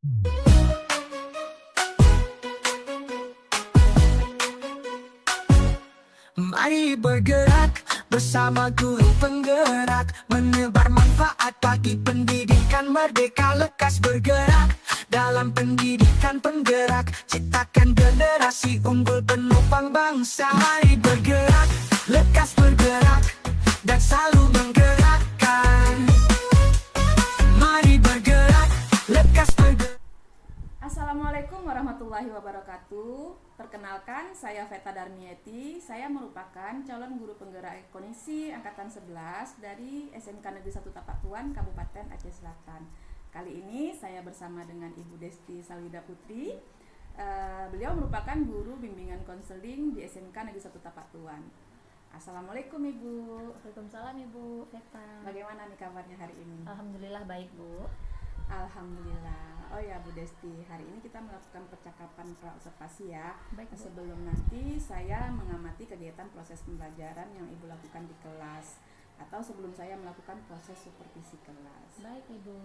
Mari bergerak bersama guru penggerak, menebar manfaat bagi pendidikan merdeka. Lekas bergerak dalam pendidikan penggerak, ciptakan generasi unggul penopang bangsa. Mari bergerak, lekas bergerak, dan selalu menggerakkan. Mari bergerak, lekas bergerak. Assalamualaikum warahmatullahi wabarakatuh. Perkenalkan, saya Veta Darmieti. Saya merupakan calon guru penggerak Kondisi Angkatan 11 dari SMK Negeri 1 Tapatuan, Kabupaten Aceh Selatan. Kali ini saya bersama dengan Ibu Desti Salwida Putri. Beliau merupakan guru bimbingan konseling di SMK Negeri 1 Tapatuan. Assalamualaikum Ibu. Waalaikumsalam Ibu Veta. Bagaimana nih kabarnya hari ini? Alhamdulillah baik Bu. Alhamdulillah. Oh ya Bu Desti, hari ini kita melakukan percakapan praobservasi ya. Baik, Bu. Sebelum nanti saya mengamati kegiatan proses pembelajaran yang Ibu lakukan di kelas, atau sebelum saya melakukan proses supervisi kelas. Baik Ibu.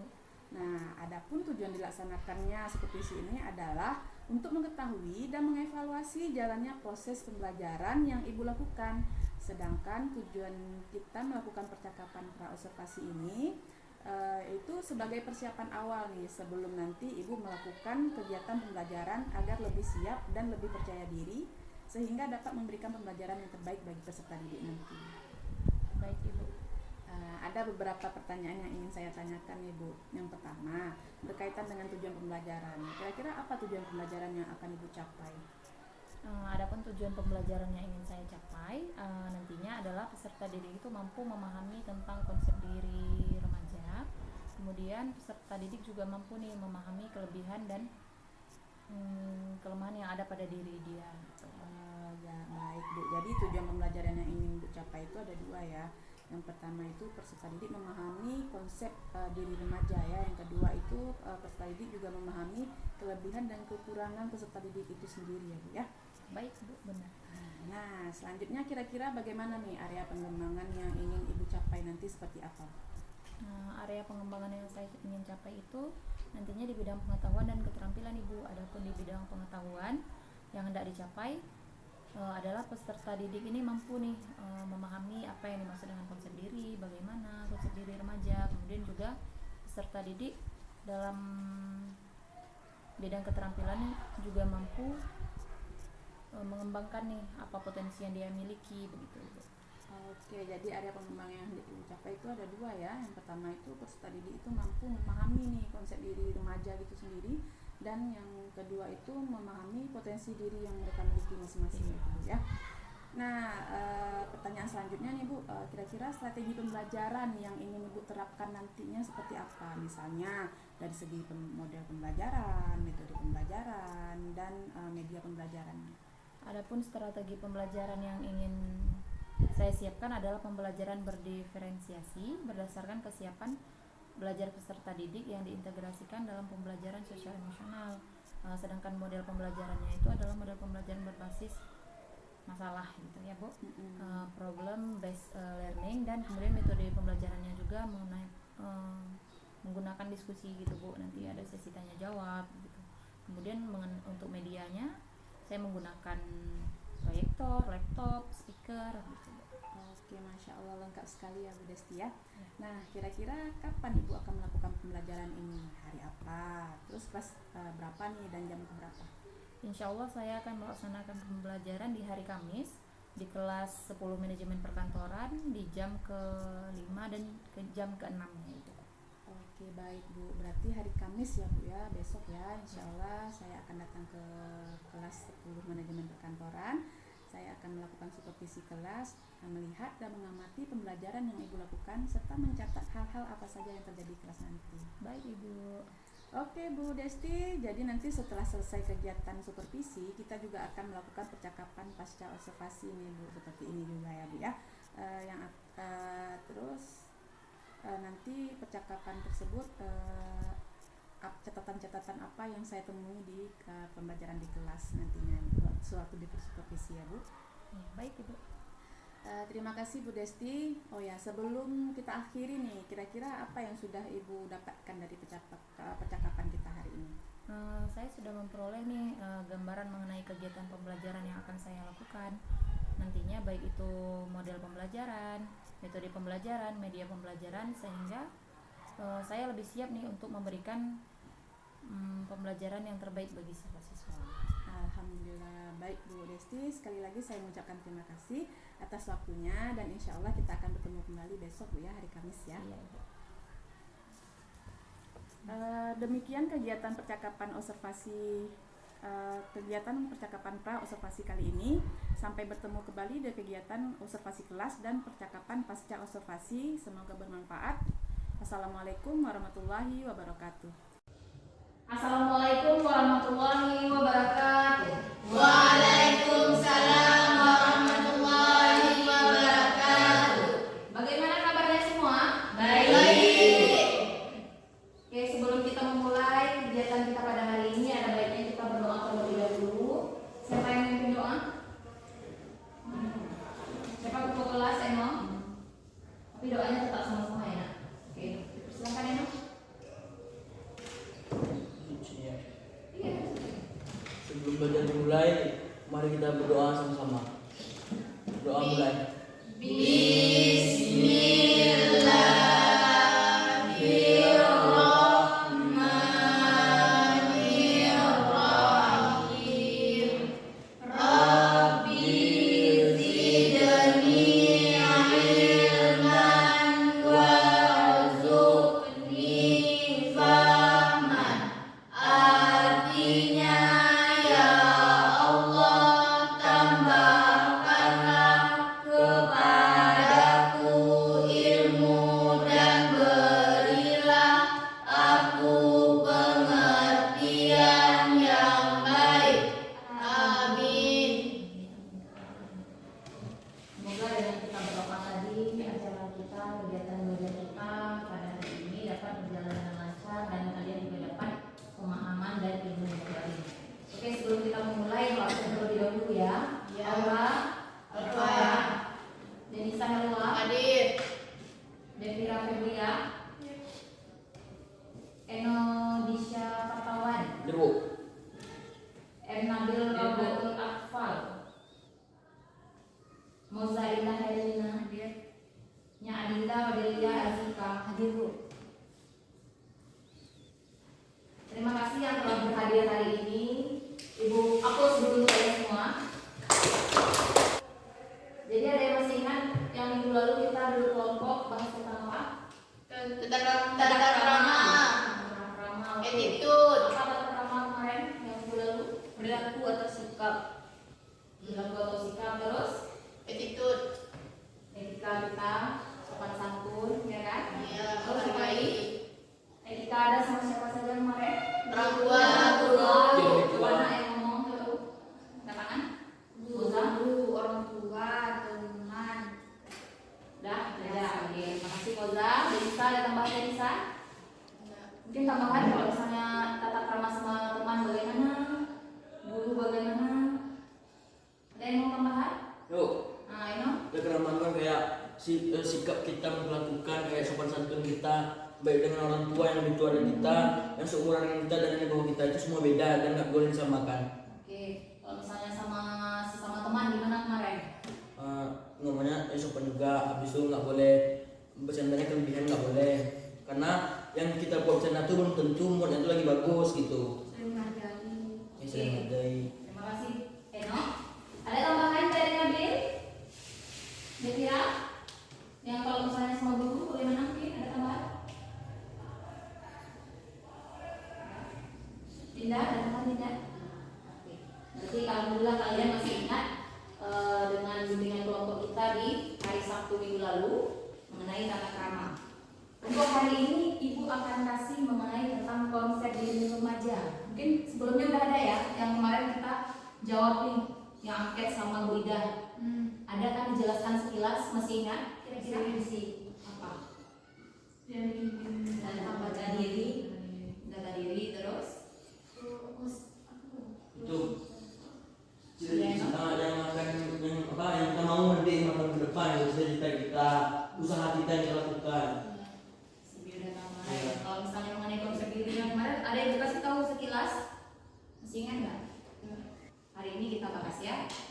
Nah, adapun tujuan dilaksanakannya supervisi ini adalah untuk mengetahui dan mengevaluasi jalannya proses pembelajaran yang Ibu lakukan. Sedangkan tujuan kita melakukan percakapan praobservasi ini itu sebagai persiapan awal nih sebelum nanti Ibu melakukan kegiatan pembelajaran agar lebih siap dan lebih percaya diri sehingga dapat memberikan pembelajaran yang terbaik bagi peserta didik nanti. Baik Ibu. Ada beberapa pertanyaan yang ingin saya tanyakan Ibu. Yang pertama, berkaitan dengan tujuan pembelajaran. Kira-kira apa tujuan pembelajaran yang akan Ibu capai? Adapun tujuan pembelajaran yang ingin saya capai nantinya adalah peserta didik itu mampu memahami tentang konsep diri remaja. Kemudian peserta didik juga mampu nih memahami kelebihan dan kelemahan yang ada pada diri dia. Ya baik Bu. Jadi tujuan pembelajaran yang ingin Bu capai itu ada dua ya. Yang pertama itu peserta didik memahami konsep diri remaja ya. Yang kedua itu peserta didik juga memahami kelebihan dan kekurangan peserta didik itu sendiri ya Bu ya. Baik Bu, benar. Nah, selanjutnya kira-kira bagaimana nih area pengembangan yang ingin Ibu capai nanti seperti apa? Area pengembangan yang saya ingin capai itu nantinya di bidang pengetahuan dan keterampilan Ibu. Adapun di bidang pengetahuan yang hendak dicapai adalah peserta didik ini mampu nih memahami apa yang dimaksud dengan konsep diri, bagaimana konsep diri remaja. Kemudian juga peserta didik dalam bidang keterampilan juga mampu mengembangkan nih apa potensi yang dia miliki begitu Ibu. Oke, jadi area pengembangan yang dicapai itu ada dua ya. Yang pertama itu peserta didik itu mampu memahami nih konsep diri remaja gitu sendiri, dan yang kedua itu memahami potensi diri yang mereka miliki masing-masing gitu ya. Nah, pertanyaan selanjutnya nih Bu, kira-kira strategi pembelajaran yang ingin Ibu terapkan nantinya seperti apa? Misalnya dari segi model pembelajaran, metode pembelajaran, dan media pembelajarannya. Adapun strategi pembelajaran yang ingin saya siapkan adalah pembelajaran berdiferensiasi berdasarkan kesiapan belajar peserta didik yang diintegrasikan dalam pembelajaran sosial emosional. Sedangkan model pembelajarannya itu adalah model pembelajaran berbasis masalah gitu ya Bu. Problem based learning, dan kemudian metode pembelajarannya juga mengenai menggunakan diskusi gitu Bu. Nanti ada sesi tanya jawab gitu. Kemudian untuk medianya saya menggunakan proyektor, laptop, speaker gitu Bu. Oke, Masya Allah lengkap sekali ya Bu Desti ya. Nah, kira-kira kapan Ibu akan melakukan pembelajaran ini? Hari apa? Terus kelas berapa nih dan jam berapa? Insya Allah saya akan melaksanakan pembelajaran di hari Kamis di kelas 10 manajemen perkantoran di jam ke-5 dan ke jam ke-6 itu. Oke, baik Bu. Berarti hari Kamis ya Bu ya, besok ya. Insya Allah saya akan datang ke kelas 10 manajemen perkantoran. Saya akan melakukan supervisi kelas, melihat dan mengamati pembelajaran yang Ibu lakukan, serta mencatat hal-hal apa saja yang terjadi di kelas nanti. Baik Ibu. Oke Bu Desti, jadi nanti setelah selesai kegiatan supervisi, kita juga akan melakukan percakapan pasca observasi nih Bu, seperti ini juga ya Bu ya. Terus nanti percakapan tersebut catatan-catatan apa yang saya temui di pembelajaran di kelas nantinya sewaktu di supervisi ya Bu. Ya, baik Ibu. Terima kasih Bu Desti. Oh ya, sebelum kita akhiri nih, kira-kira apa yang sudah Ibu dapatkan dari percakapan kita hari ini? saya sudah memperoleh nih gambaran mengenai kegiatan pembelajaran yang akan saya lakukan nantinya, baik itu model pembelajaran, metode pembelajaran, media pembelajaran, sehingga saya lebih siap nih untuk memberikan pembelajaran yang terbaik bagi siswa-siswa. Alhamdulillah, baik Bu Desti, sekali lagi saya mengucapkan terima kasih atas waktunya, dan insya Allah kita akan bertemu kembali besok Bu ya, hari Kamis ya. Iya, Ibu. Demikian kegiatan percakapan observasi, kegiatan percakapan pra observasi kali ini. Sampai bertemu kembali di kegiatan observasi kelas dan percakapan pasca observasi. Semoga bermanfaat. Assalamualaikum warahmatullahi wabarakatuh. Assalamualaikum warahmatullahi wabarakatuh. Waalaikumsalam warahmatullahi wabarakatuh. Bagaimana kabarnya semua? Baik. Oke, sebelum kita memulai kegiatan kita pada hari ini, ada baiknya kita berdoa terlebih dahulu. Siapa yang memimpin doa? Siapa ketua kelas, Eno? Tapi doanya tetap sama-sama ya. Oke, silakan Eno. Iya. Sebelum belajar dimulai, mari kita berdoa sama-sama. Doa mulai. Bismillahirrahmanirrahim. Rabbi zidni ilman warzuqni fahman. Artinya, ya Allah, tambahkanlah kepadaku ilmu dan berilah aku pengertian yang baik. Amin. Semoga dengan kita berdoa tadi, acara kita, kegiatan belajar kita pada hari ini dapat berjalan dengan lancar dan kalian juga dapat pemahaman dan ilmu yang baru. Oke, sebelum kita memulai, doakan terlebih dahulu ya. Ya. Allah, Al-Fatihah. Denisa Helwa, Hadir. Devira Febria, Eno Disha Partawan, Jeruk. M. Nabil Robatul Akfal, Moza Indah Helena, Nya Adinda Wadelia Azika, hadir Bu. Terima kasih yang telah berhadir hari ini. Ibu, aku sebelum kalian semua. Jadi ada yang masih ingat yang minggu lalu kita dulu kelompok bahas tentang apa? Tata krama. Krama. Oke. Attitude. Apa tata krama kemarin yang minggu lalu? Berlaku atau sikap. Perilaku atau sikap, terus Attitude. etika kita, sopan santun, ya kan? Ya, Terus apa lagi? Etika ada sama siapa saja kemarin? Orang tua, guru, Coba anak yang ngomong dulu. Angkat tangan. guru, orang tua, teman. Dah, belajar. Oke, makasih Koza. Denisa, ada tambahan Denisa? Mungkin tambahan kalau misalnya tata krama sama teman bagaimana? Guru bagaimana? Ada yang mau tambahan? Yuk, Nah, Eno? kekeramahan kan kayak sikap kita melakukan kayak sopan santun kita, baik dengan orang tua yang lebih tua dari kita, yang seumuran dengan kita dan yang di bawah kita, itu semua beda dan nggak boleh disamakan. Oke, kalau misalnya sama sesama teman gimana kemarin? Ngomongnya sopan juga, habis itu nggak boleh bercandanya kelebihan, nggak boleh, karena yang kita buat bercanda tuh belum tentu moodnya itu lagi bagus gitu. Sering menghargai. Yang sering menghargai. Terima kasih Eno. Ada tambahan dari Nabil? Devira? Yang kalau misalnya sama guru bagaimana mungkin ada tambahan? Dinda, ada tambahan Dinda? Oke. Berarti alhamdulillah kalian masih ingat dengan bimbingan kelompok kita di hari Sabtu minggu lalu mengenai tata krama. Untuk hari ini Ibu akan kasih mengenai tentang konsep diri remaja. Mungkin sebelumnya udah ada ya, yang kemarin kita jawab nih, yang angket sama Bu Ida. Ada kan dijelaskan sekilas, masih ingat? Kira-kira misi apa? Dan menjaga diri, terus Itu cita-cita yang akan yang kita mau nanti makan ke depan, itu cita kita, usaha kita yang kita lakukan. Kalau misalnya mengenai konsep diri yang kemarin, ada yang dikasih tahu sekilas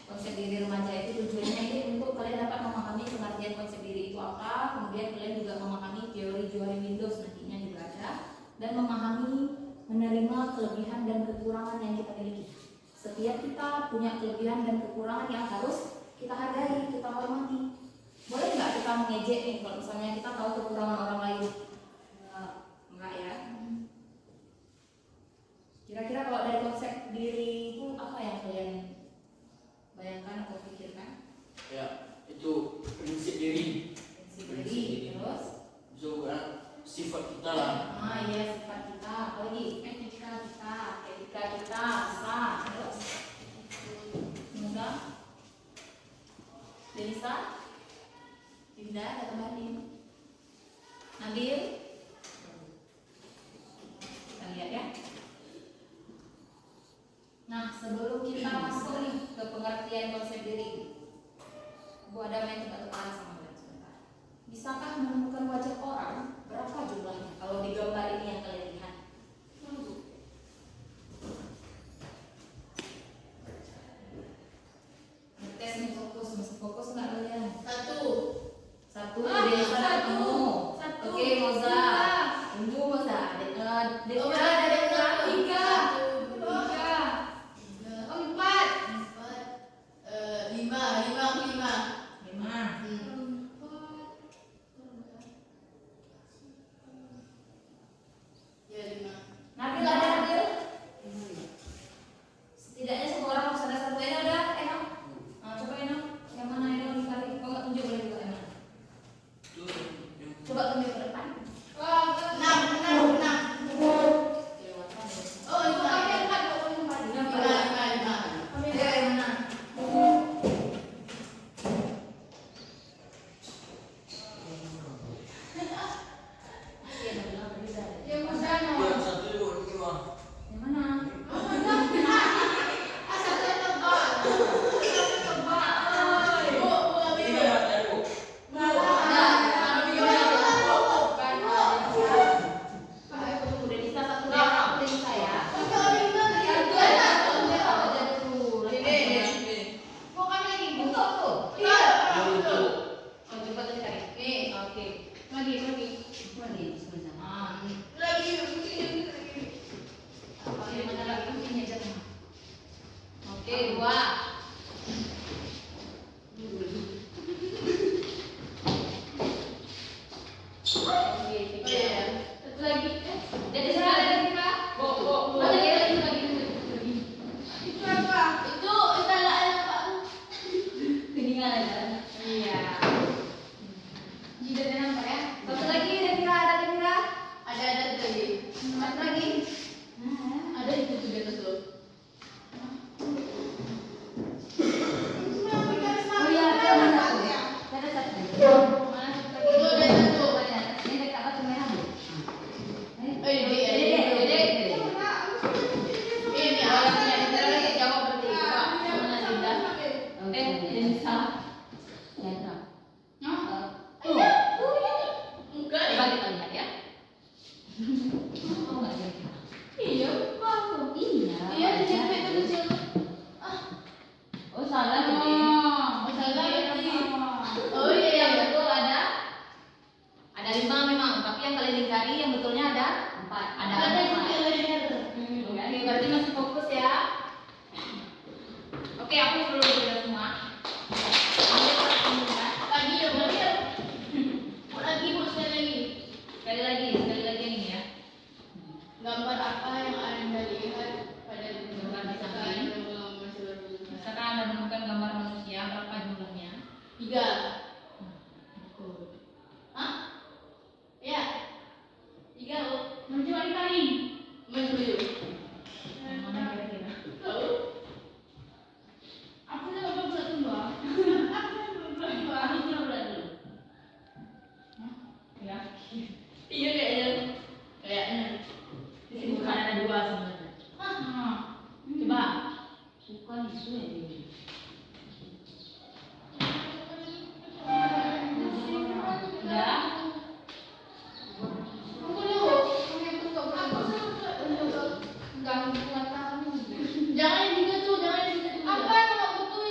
konsep diri remaja itu tujuannya ini untuk kalian dapat memahami pengertian konsep diri itu apa, kemudian kalian juga memahami teori Johari Windows nantinya juga ada, dan memahami menerima kelebihan dan kekurangan yang kita miliki. Setiap kita punya kelebihan dan kekurangan yang harus kita hargai, kita hormati. Boleh nggak kita mengejek nih kalau misalnya kita tahu kekurangan orang lain? Enggak ya. Kira-kira kalau dari konsep diri itu apa yang kalian bayangkan atau pikirkan? Ya, itu prinsip diri. Prinsip diri, terus? Juga sifat kita lah. Iya, sifat kita. Apa lagi? Etika kita, bisa. Terus? Semoga Denisa, Dinda, ada tambahin? Nabil? Kita lihat ya. Nah, sebelum kita masuk nih ke pengertian konsep diri, Bu ada main tebak-tebakan sama kalian sebentar. Bisakah menemukan wajah orang? Berapa jumlahnya? Kalau di gambar ini yang kalian lihat. Tes nih fokus, masih fokus nggak kalian? Satu, Desa ketemu. Oke, Moza. Tunggu Moza. Desa ada tiga. Lima. Nabil ada Nabil? Setidaknya semua orang harus ada satu. Ini ada Enam. Nah, coba Enam. Yang mana Enam ditarik? Kau nggak tunjuk boleh juga Enam. Coba tunjuk ke depan. Ayo, yang mana? Iya, Nabil apa bisa? Yang satu itu gimana? Yang mana? Ini ada Bu. Udah bisa satu ya, udah bisa ya. Oke, dua. Oke, tiga. Jadi sana ada tiga. Ketinggalan kan? Iya. Tidak nampak ya. Satu lagi ada kira. Satu lagi. Oh iya, ada satu. Ada satu. Mana satu lagi? Ini dekat batu merah. Oh salah ini. Yang betul ada 5 memang, tapi yang kalian lingkari yang betulnya ada 4. Ada 4. Oke, berarti masih fokus ya. Oke, aku dulu sudah semua. Ambil satu ya. Sekali lagi nih ya. Gambar apa yang Anda lihat pada Gambar di samping. Misalkan Anda menemukan gambar manusia, berapa jumlahnya? 3. Betul. Hah? Ya. 3 oh. Mencoba dikali. Menuju. Yang mana kira-kira? Tahu? Aku sudah berulang dulu. Aku sudah berulang dulu. Ya. Iya kayaknya. Di sini bukan ada 2 sebenarnya. Coba. Bukan itu ya ini. Udah. Jangan yang 3 tuh, jangan yang 3 tuh. Apa yang mau betul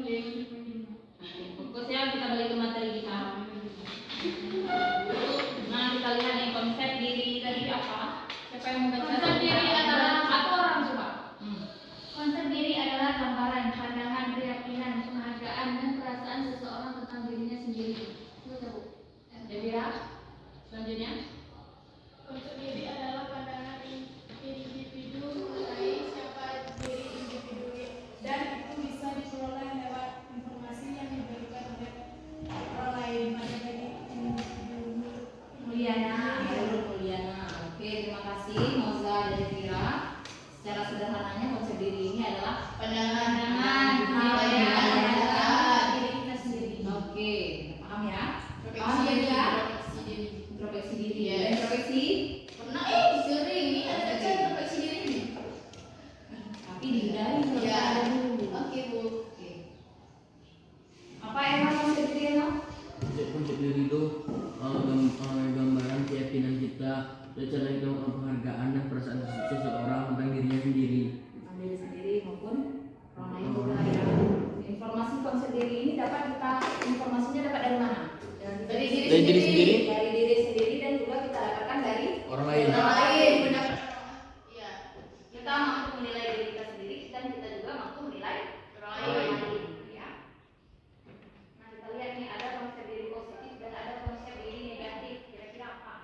Fokusnya kita balik ke materi kita. Nah, kita lihat nih konsep diri tadi apa? Siapa yang mau baca? Konsep diri adalah satu orang coba. Konsep diri adalah gambaran, pandangan, keyakinan, penghargaan, dan perasaan seseorang tentang dirinya sendiri. Itu tahu. Devira, selanjutnya. Konsep diri adalah pandangan individu mengenai siapa diri individu dan itu bisa diperoleh lewat informasi yang diberikan oleh orang lain pada diri individu. Mulyana, Mulyana. Oke, terima kasih Moza dan Devira. Secara sederhananya konsep diri ini adalah Pandangan diri kita sendiri. Oke, paham ya? Paham ya? Introspeksi diri. Introspeksi. Pernah sering ini ada introspeksi diri nih. Tapi dihindari kalau Ya. ada dulu. Oke Bu. Oke. Apa yang konsep diri Emma? Konsep diri itu gambaran keyakinan kita, cara kita penghargaan dan perasaan seseorang tentang dirinya sendiri. Tentang diri sendiri maupun orang lain juga ya. Informasi konsep diri ini informasinya dapat dari mana? Dari diri Dari diri sendiri. Dari diri sendiri dan juga kita dapatkan dari Orang lain. Orang lain benar. Iya. kita mampu menilai diri kita sendiri dan kita juga mampu menilai Orang orang lain. lain ya. Nah, kita lihat nih ada konsep diri positif dan ada konsep diri negatif. Kira-kira apa?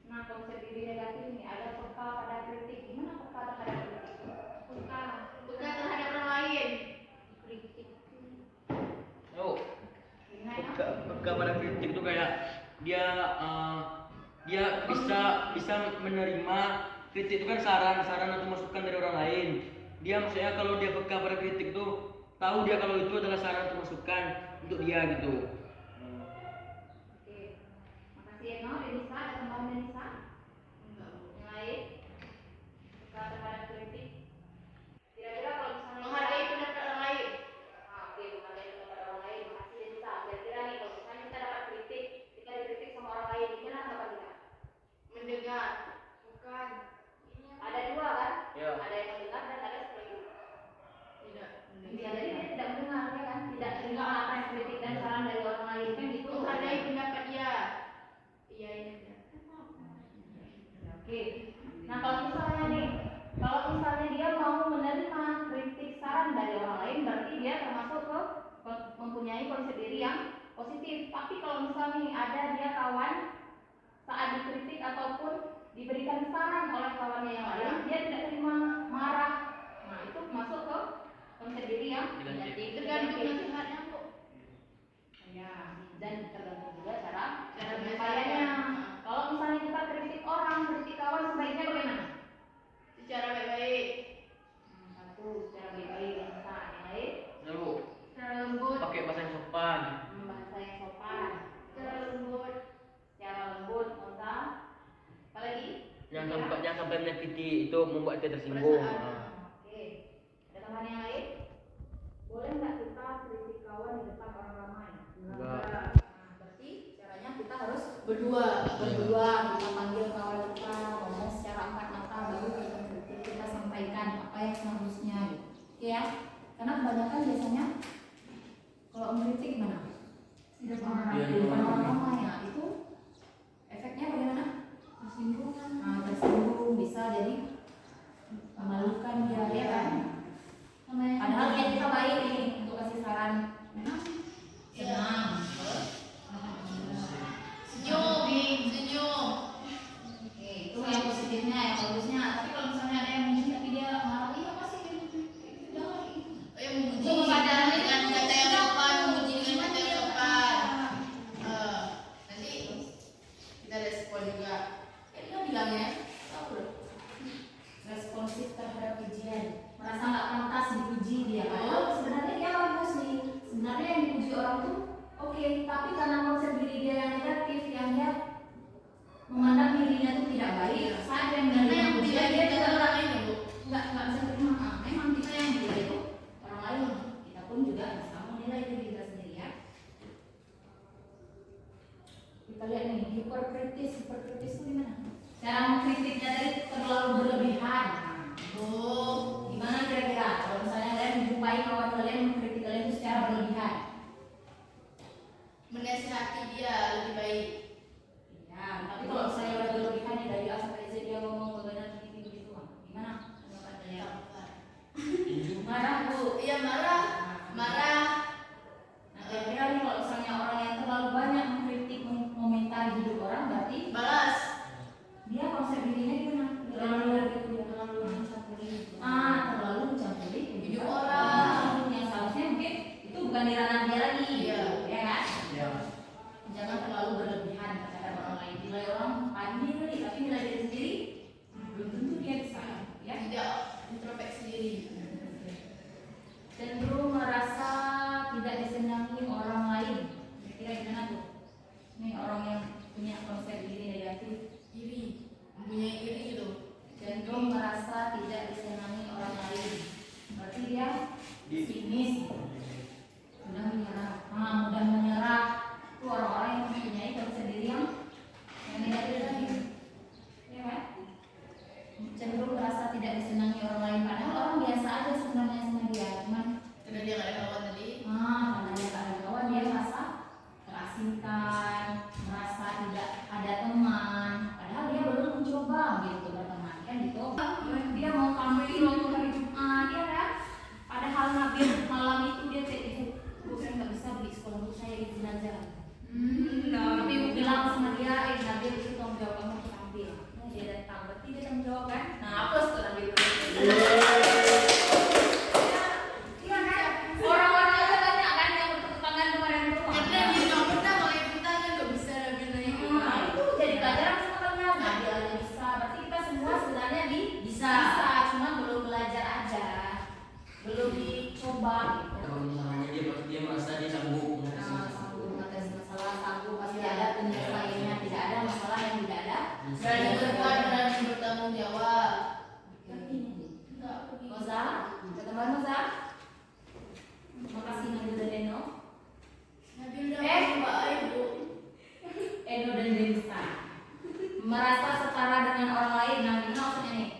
Nah, konsep diri negatif ini ada peka pada kritik. Gimana peka terhadap kritik? Bukan terhadap orang lain. Kritik. Oh, Gimana ya? peka pada kritik itu kayak dia bisa menerima kritik itu kan saran atau masukan dari orang lain. Dia maksudnya kalau dia peka pada kritik tuh tahu dia kalau itu adalah saran atau masukan untuk dia gitu. Oke. Makasih Eno, Denisa, ada tambahan Denisa? Yang lain? Peka terhadap kritik. Kira-kira kalau misalnya Menghargai pendapat orang lain. Oke, menghargai pendapat orang lain. Makasih Denisa. Kira-kira nih kalau misalnya kita dapat kritik, kita dikritik sama orang lain, gimana tanggapan kita? Mendengar. Bukan. Ada dua kan? Ya. Ada yang mendengar dan ada sebaliknya. Tidak. Bisa jadi dia tidak mendengar ya kan? Tidak terima apa yang kritik dan saran dari orang lain kan gitu. Menghargai pendapat dia. Iya ini. Oke. Nah kalau misalnya dia mau menerima kritik saran dari orang lain, berarti dia termasuk mempunyai konsep diri yang positif. Tapi kalau misalnya ada dia kawan saat dikritik ataupun diberikan saran oleh kawannya yang lain, dia tidak terima, marah. Nah itu masuk ke konsep diri yang negatif. Tergantung nasihatnya Bu. Ya, dan tergantung juga cara Cara penyampaiannya. Kalau misalnya kita kritik orang, kritik kawan, sebaiknya bagaimana? Secara baik-baik. Satu, secara baik-baik, bisa yang lain. Lalu Secara lembut. pakai bahasa yang sopan. Bahasa yang sopan, Secara lembut. secara lembut, nota. Apalagi? Jangan sampai menyakiti itu membuat dia tersinggung. Perasaan. Oke, ada tambahan yang lain? Boleh nggak kita kritik kawan di depan orang ramai? Enggak. Nah, berarti caranya kita harus Berdua. berdua, kita panggil kawan kita, ngomong secara empat mata, baru kita sampaikan apa yang seharusnya gitu. Oke ya, karena kebanyakan biasanya kalau mengkritik gimana? Di depan orang ramai ya, itu efeknya bagaimana? Tersinggung. Nah, tersinggung, bisa jadi memalukan dia ya kan? Padahal niat kita baik nih untuk kasih saran. Senang. Senyum. Senyum. Oke, itu yang positifnya, yang bagusnya. Tapi kalau misalnya ada yang muji tapi dia marah, iya apa sih? Memuji dengan kata yang sopan. Memuji dengan kata yang sopan. Nanti kita respon juga. Dia bilang ya, responsif terhadap pujian, merasa nggak pantas dipuji dia. Padahal sebenarnya dia bagus nih. Sebenarnya yang dipuji orang tuh oke, tapi karena konsep diri dia yang negatif, yang dia memandang dirinya tuh tidak baik, saat yang Karena menerima yang pujian tidak dia kita juga orang lain ya Bu. nggak bisa terima. Memang kita yang menilai itu orang lain, kita pun juga bisa menilai diri kita sendiri ya. Kita lihat nih, hiperkritis itu gimana? Cara mengkritiknya tadi terlalu berlebihan. Oh. Gimana cenderung merasa tidak disenangi orang lain, padahal orang biasa aja sebenarnya sama dia, cuman Karena dia nggak ada kawan tadi. karena dia tak ada kawan, dia merasa terasingkan, merasa tidak ada teman, padahal dia belum mencoba gitu berteman kan gitu. Dia mau tampil waktu hari Jumat ya kan, padahal Nabil malam itu dia cek ibu, saya nggak bisa beli sekolah untuk saya di jenazah. Tapi ibu bilang sama dia, Nabil itu tanggung jawab kamu untuk tampil. Nah, dia datang, berarti dia tanggung jawab kan? Nah, plus tuh Nabil. Iya kan? Orang-orang aja banyak kan yang bertepuk tangan kemarin itu. Karena dia nggak pernah pakai kita kan nggak bisa Nabil nanya gitu. Nah, itu jadi pelajaran sama kalian. Nabil aja bisa, berarti kita semua sebenarnya bisa, cuma belum belajar aja, belum dicoba gitu. Kalau misalnya dia merasa dia sanggup mengatasi Sanggup mengatasi masalah, sanggup pasti ada penyelesaiannya, tidak ada masalah yang tidak ada. Berani berbuat, berani bertanggung jawab. Enggak, Moza, teman Moza. Makasih Nabil dan Eno. Nabil udah coba ibu. Eno dan Denisa. Merasa setara dengan orang lain. Nah, ini maksudnya nih.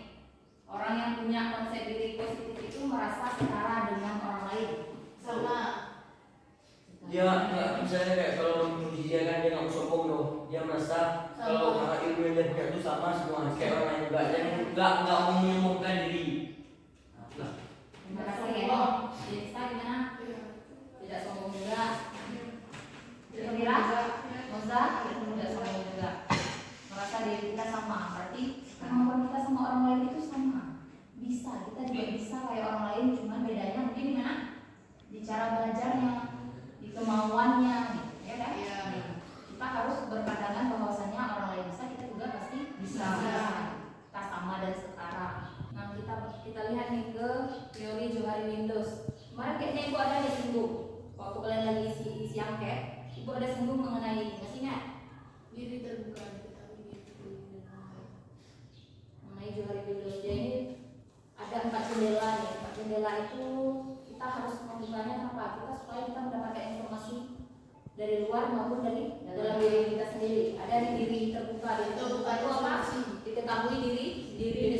Orang yang punya konsep diri positif itu merasa setara dengan orang lain. Sama. dia nggak misalnya kayak kalau memuji dia kan dia nggak mau sombong loh, dia merasa kalau ilmu yang dia punya itu sama semua kayak orang lain, nggak mau menyombongkan diri. Nah, Terima kasih Eno. Denisa gimana? Tidak sombong juga. Kira-kira Moza tidak sombong juga. Merasa diri kita sama, berarti kemampuan kita sama orang lain itu sama. Bisa, kita juga bisa kayak orang lain, cuma bedanya mungkin di mana? Di cara belajarnya, di kemauannya, gitu, ya kan? Iya. Kita harus berpandangan bahwasanya orang lain bisa, kita juga pasti bisa. Kita sama dan setara. Nah, kita lihat nih ke teori Johari Windows. Kemarin kayaknya ibu ada di singgung waktu kalian lagi isi angket, ibu ada singgung mengenai ini, masih ingat? Diri terbuka diketahui diri. Mengenai Johari Windows. Jadi ada 4 jendela nih. 4 jendela itu kita harus membukanya kenapa? Supaya kita mendapatkan informasi dari luar maupun dari dalam diri kita sendiri. Ada di diri terbuka. Diri terbuka itu apa? Diketahui diri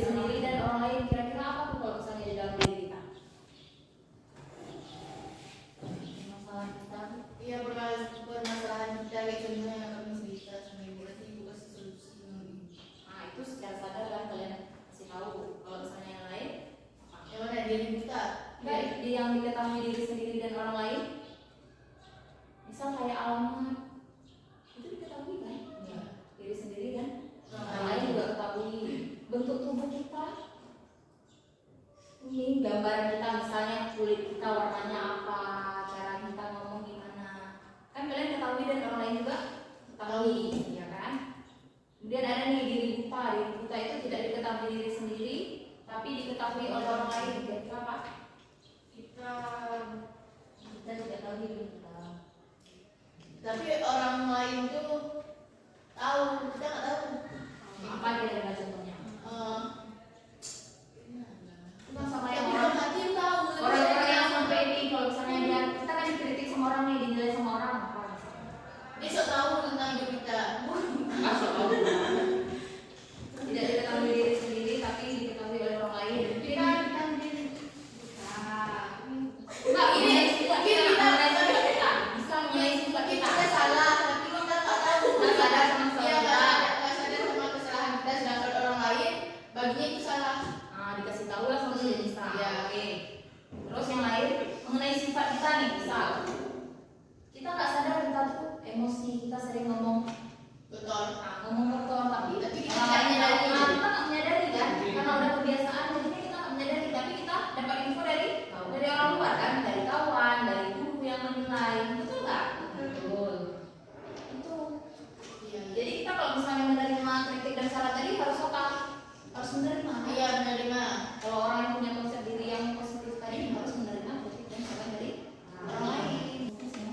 sendiri dan orang lain. Kira-kira apa tuh kalau misalnya di dalam diri kita? Masalah kita. Iya, permasalahan kita kayak contohnya yang kami cerita sama ibu, nanti ibu kasih solusi. Nah, itu secara sadar kan kalian kasih tahu. Kalau misalnya yang lain, Yang mana diri kita? baik di yang diketahui diri sendiri dan orang lain. Misal kayak alamat itu diketahui kan? Iya. Diri sendiri kan? Orang lain juga ketahui. Bentuk tubuh kita, ini gambaran kita, misalnya kulit kita warnanya apa, cara kita ngomong gimana, kan kalian ketahui dan orang lain juga ketahui, ya kan? Kemudian ada nih diri buta. Diri buta itu tidak diketahui diri sendiri, tapi diketahui oleh orang lain. Kira-kira apa? Kita Tidak tahu diri kita. tapi orang lain tuh tahu, kita nggak tahu. Apa kira-kira contohnya? Cuma sama yang Tapi orang orang hati tahu. orang yang sampai ini, kalau misalnya dia kita kan dikritik sama orang nih, dinilai sama orang apa? Dia sok tahu tentang hidup kita. Tidak diketahui diri sendiri, tapi diketahui oleh orang lain. Kita sendiri. Enggak, ini sifat Mungkin kita, kita- mengenai sifat kita. Bisa mengenai sifat Tapi kita. kita salah, tapi kita nggak tahu. Nggak sadar sama Iya, kesalahan kita. nggak sadar sama kesalahan kita, sedangkan orang lain baginya itu salah. Nah, dikasih tahu lah sama si Denisa. Iya. Oke. Terus yang lain mengenai sifat kita nih, misal kita nggak sadar kita tuh emosi, kita sering ngomong ngomong kotor, tapi Tapi kita orang nggak lain menyadari. tahu. Nah, kita nggak menyadari kan, karena udah kebiasaan, jadinya kita nggak menyadari, tapi kita dapat info dari orang luar kan, dari kawan, dari guru yang menilai, betul nggak? Betul. Itu. Iya. Jadi kita kalau misalnya menerima kritik dan saran tadi harus apa? Harus menerima. Iya, menerima. Kalau orang yang punya konsep diri yang positif tadi harus menerima kritik dan saran dari orang lain. Terus ya.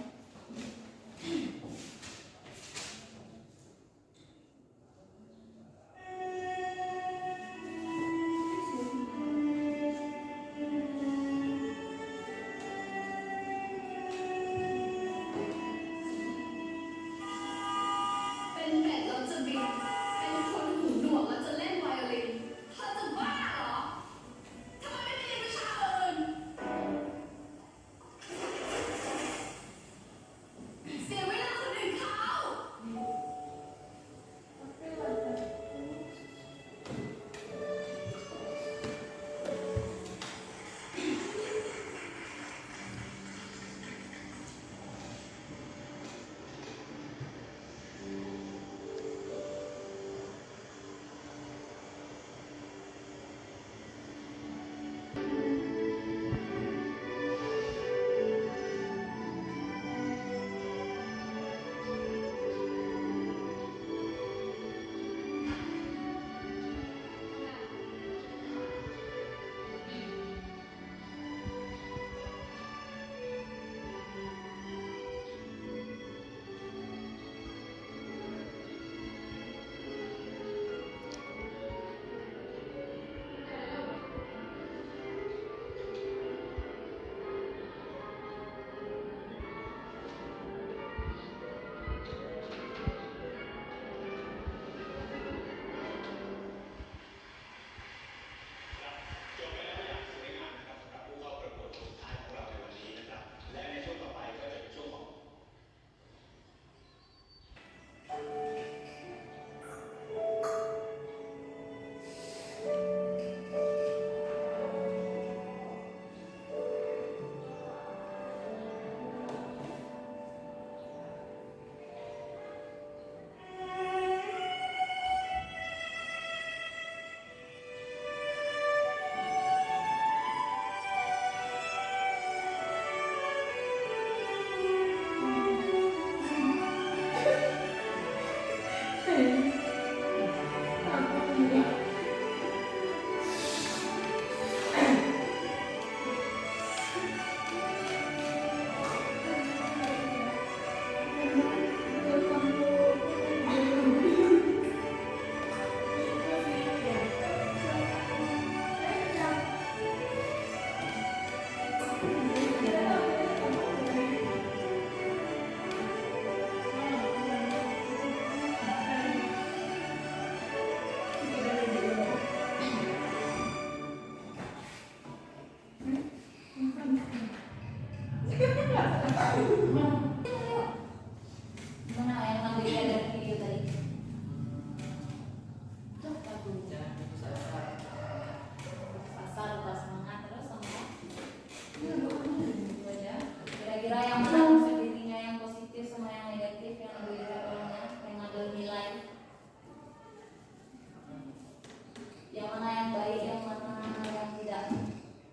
mana yang baik, yang mana yang tidak,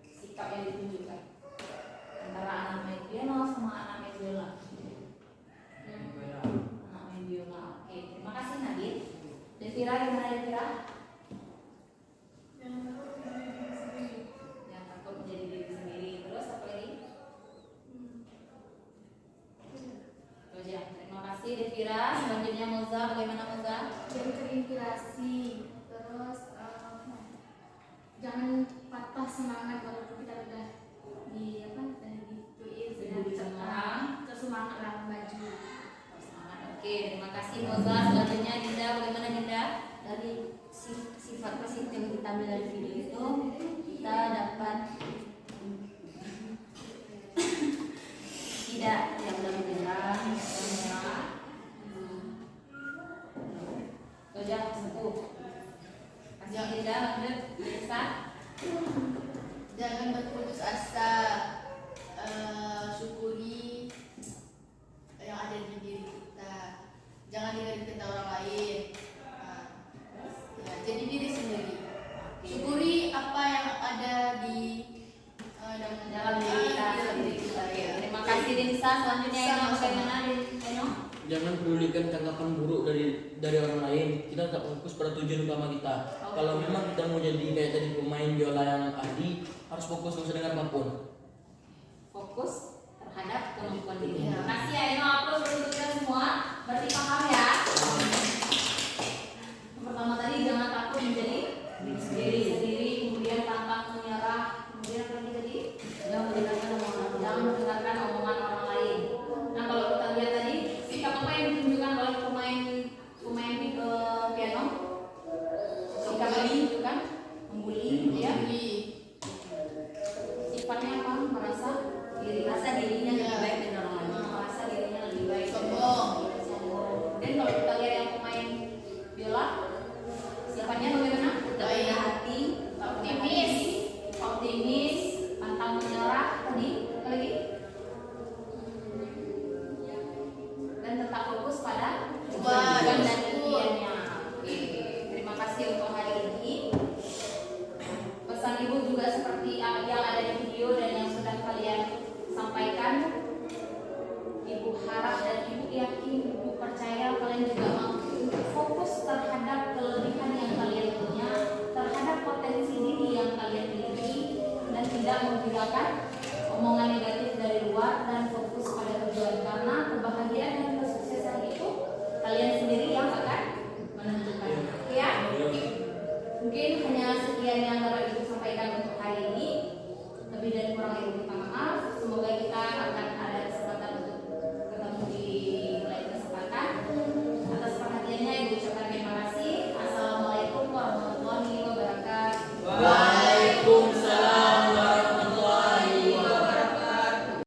sikap yang ditunjukkan antara anak main piano sama anak main biola. Anak main biola. Oke, terima kasih Nadine. Devira, gimana Devira? Yang takut menjadi diri sendiri. Yang takut menjadi diri sendiri. Terus apa lagi? Itu aja. Terima kasih Devira. Selanjutnya Moza, bagaimana Moza? Yang terinspirasi, terus jangan patah semangat walaupun kita udah di apa digituin Dibully sama orang. terus semangat lah maju. Semangat. Oke, terima kasih Moza. Selanjutnya Dinda, bagaimana Dinda? Dari sifat positif yang kita ambil dari video itu, kita dapat tidak mudah menyerah, Itu aja, satu. Kasih Dinda, lanjut. Bisa? jangan berputus asa, syukuri yang ada di diri kita, jangan dengerin kata orang lain. Ya, jadi diri sendiri, syukuri apa yang ada di Dalam diri kita sendiri. Oke, terima kasih Dinsa. Selanjutnya Eno, bagaimana Eno? Jangan pedulikan tanggapan buruk dari orang lain. Kita tetap fokus pada tujuan utama kita. Kalau memang kita mau jadi kayak tadi pemain biola yang ahli, harus fokus nggak usah dengar apapun. Fokus terhadap kemampuan diri. Terima kasih ya Eno. Aplaus untuk kita semua. Berarti paham ya? Yang pertama tadi jangan takut menjadi diri sendiri, kemudian pantang menyerah, kemudian apa lagi tadi? Jangan mendengarkan omongan orang lain. Nah kalau kita lihat tadi sikap apa yang ditunjukkan oleh pemain piano? Sikap yang ditunjukkan membuli, ya. Sifatnya apa? Merasa dirinya lebih baik dari orang lain. Merasa dirinya lebih baik. Sombong. Dan kalau kita lihat yang pemain biola, sifatnya bagaimana? Baik hati, optimis, pantang menyerah, tadi apa lagi? Dan tetap fokus pada tujuan dan impiannya. Oke, terima kasih untuk hari ini. Pesan ibu juga seperti yang ada di video dan yang sudah kalian sampaikan. Ibu harap dan ibu yakin, ibu percaya kalian juga mampu fokus terhadap kelebihan yang kalian punya, terhadap potensi diri yang kalian miliki, dan tidak menghiraukan omongan negatif dari luar dan fokus pada tujuan, karena kebahagiaan dan kesuksesan itu kalian sendiri yang akan menentukan. Ya, mungkin hanya sekian yang dapat ibu sampaikan untuk hari ini. Lebih dan kurang ibu minta maaf. Semoga kita akan ada kesempatan untuk ketemu di lain kesempatan. Atas perhatiannya ibu ucapkan terima kasih. Assalamualaikum warahmatullahi wabarakatuh. Waalaikumsalam warahmatullahi wabarakatuh.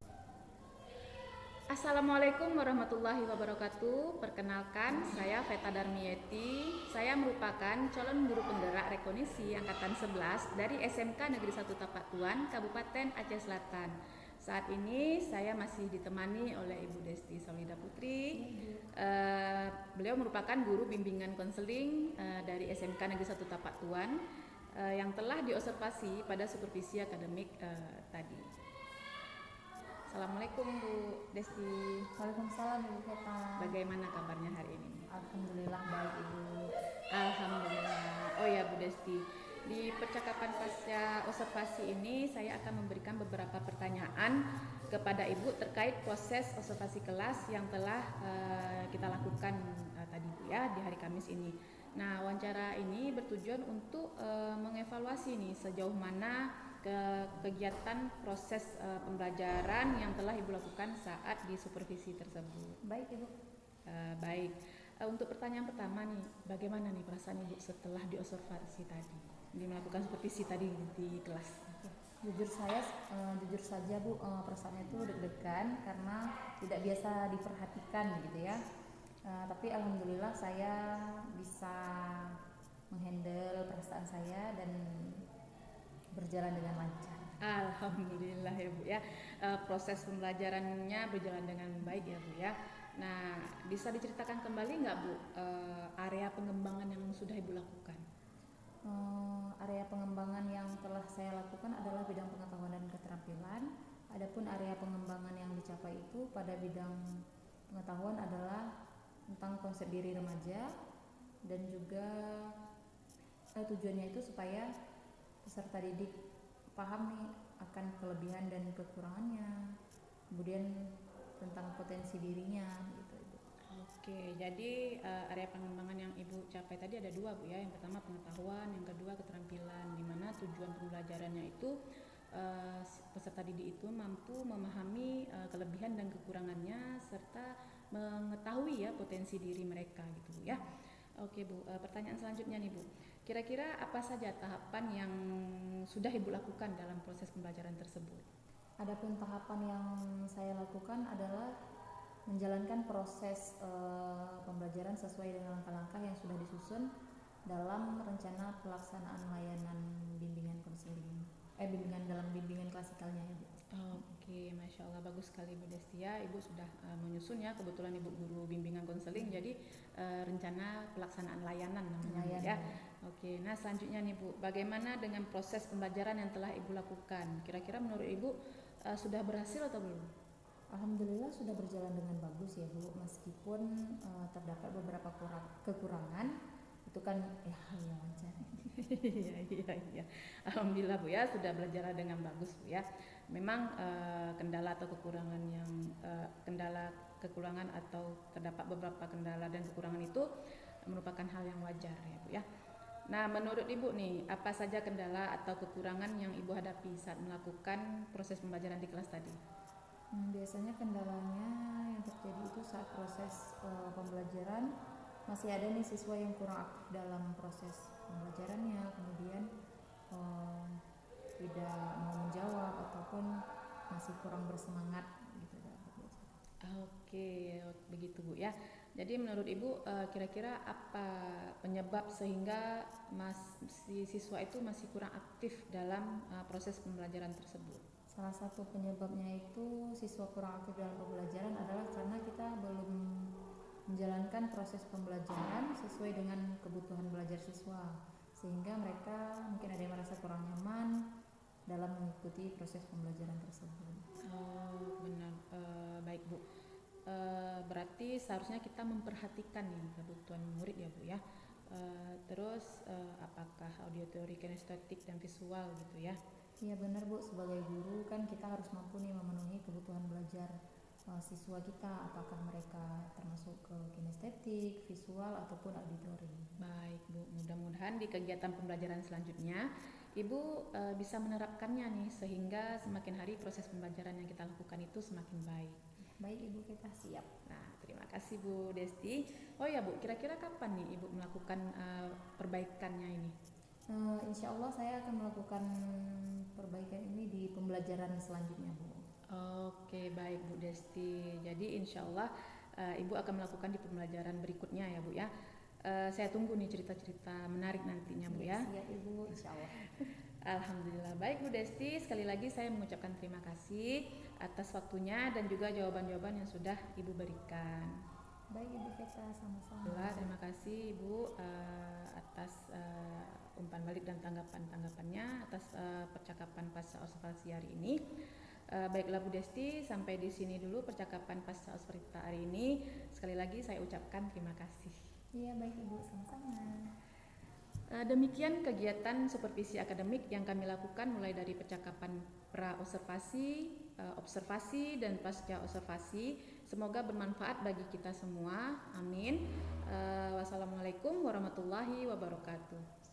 Assalamualaikum warahmatullahi wabarakatuh. Perkenalkan, saya Veta Darmieti. Saya merupakan calon guru penggerak rekonisi angkatan 11 dari SMK Negeri 1 Tapatuan, Kabupaten Aceh Selatan. Saat ini saya masih ditemani oleh Ibu Desti Saulida Putri. Beliau merupakan guru bimbingan konseling dari SMK Negeri 1 Tapatuan yang telah diobservasi pada supervisi akademik tadi. Assalamualaikum Bu Desti. Waalaikumsalam Ibu Veta. Bagaimana kabarnya hari ini? Alhamdulillah baik Ibu. Alhamdulillah. Oh ya Bu Desti, di percakapan pasca observasi ini saya akan memberikan beberapa pertanyaan kepada Ibu terkait proses observasi kelas yang telah kita lakukan tadi Bu ya di hari Kamis ini. Nah, wawancara ini bertujuan untuk mengevaluasi nih sejauh mana kegiatan proses pembelajaran yang telah Ibu lakukan saat di supervisi tersebut. Baik Ibu. Baik. Untuk pertanyaan pertama nih, bagaimana nih perasaan Ibu setelah diobservasi tadi, melakukan supervisi tadi di kelas? Jujur saja Bu, perasaannya itu deg-degan karena tidak biasa diperhatikan gitu ya. Tapi alhamdulillah saya bisa menghandle perasaan saya dan berjalan dengan lancar. Alhamdulillah ya Bu ya. Proses pembelajarannya berjalan dengan baik ya Bu ya. Nah, bisa diceritakan kembali nggak Bu area pengembangan yang sudah Ibu lakukan? Area pada bidang pengetahuan adalah tentang konsep diri remaja, dan juga tujuannya itu supaya peserta didik paham nih akan kelebihan dan kekurangannya, kemudian tentang potensi dirinya gitu Ibu. Oke, jadi area pengembangan yang Ibu capai tadi ada dua Bu ya. Yang pertama pengetahuan, yang kedua keterampilan, di mana tujuan pembelajarannya itu peserta didik itu mampu memahami kelebihan dan kekurangannya serta mengetahui ya potensi diri mereka gitu Bu ya. Oke Bu, pertanyaan selanjutnya nih Bu. Kira-kira apa saja tahapan yang sudah Ibu lakukan dalam proses pembelajaran tersebut? Adapun tahapan yang saya lakukan adalah menjalankan proses pembelajaran sesuai dengan langkah-langkah yang sudah disusun dalam rencana pelaksanaan layanan bimbingan konseling, bimbingan dalam bimbingan klasikalnya ya Bu. Oke, Masya Allah, bagus sekali Bu Destia. Ibu sudah menyusun ya, kebetulan Ibu guru bimbingan konseling, jadi rencana pelaksanaan layanan namanya Bu, ya. Oke, nah selanjutnya nih Bu, bagaimana dengan proses pembelajaran yang telah Ibu lakukan? Kira-kira menurut Ibu sudah berhasil atau belum? Alhamdulillah sudah berjalan dengan bagus ya Bu, meskipun terdapat beberapa kekurangan, itu kan ya hal yang wajar. Iya. Alhamdulillah Bu ya, sudah berjalan dengan bagus Bu ya. Memang kendala atau kekurangan yang kekurangan atau terdapat beberapa kendala dan kekurangan itu merupakan hal yang wajar ya Bu ya. Nah, menurut Ibu nih, apa saja kendala atau kekurangan yang Ibu hadapi saat melakukan proses pembelajaran di kelas tadi? Biasanya kendalanya yang terjadi itu saat proses pembelajaran masih ada nih siswa yang kurang aktif dalam proses pembelajarannya, kemudian tidak mau menjawab ataupun masih kurang bersemangat gitu. Oke, begitu Bu ya. Jadi menurut Ibu kira-kira apa penyebab sehingga si siswa itu masih kurang aktif dalam proses pembelajaran tersebut? Salah satu penyebabnya itu siswa kurang aktif dalam pembelajaran adalah karena kita belum menjalankan proses pembelajaran sesuai dengan kebutuhan belajar siswa, sehingga mereka mungkin ada yang merasa kurang nyaman dalam mengikuti proses pembelajaran tersebut. Oh, benar. Baik Bu. Berarti seharusnya kita memperhatikan nih kebutuhan murid ya Bu ya. Terus apakah auditory, kinestetik dan visual gitu ya? Iya benar Bu, sebagai guru kan kita harus mampu nih memenuhi kebutuhan belajar siswa kita, apakah mereka termasuk ke kinestetik, visual ataupun auditory. Baik Bu, mudah-mudahan di kegiatan pembelajaran selanjutnya Ibu bisa menerapkannya nih sehingga semakin hari proses pembelajaran yang kita lakukan itu semakin baik. Baik Ibu, kita siap. Nah, terima kasih Bu Desti. Oh ya Bu, kira-kira kapan nih Ibu melakukan perbaikannya ini? Insya Allah saya akan melakukan perbaikan ini di pembelajaran selanjutnya Bu. Oke, baik Bu Desti. Jadi insya Allah Ibu akan melakukan di pembelajaran berikutnya ya Bu ya. Saya tunggu nih cerita-cerita menarik nantinya Bu ya. Siap Ibu, insya Allah. Alhamdulillah. Baik Bu Desti, sekali lagi saya mengucapkan terima kasih atas waktunya dan juga jawaban-jawaban yang sudah Ibu berikan. Baik Ibu Veta, sama-sama. Terima kasih Ibu atas umpan balik dan tanggapan-tanggapannya atas percakapan pasca observasi hari ini. Baiklah Bu Desti, sampai di sini dulu percakapan pasca observasi hari ini. Sekali lagi saya ucapkan terima kasih. Iya baik Ibu, sama-sama. Demikian kegiatan supervisi akademik yang kami lakukan mulai dari percakapan pra-observasi, observasi dan pasca observasi. Semoga bermanfaat bagi kita semua. Amin. Wassalamualaikum warahmatullahi wabarakatuh.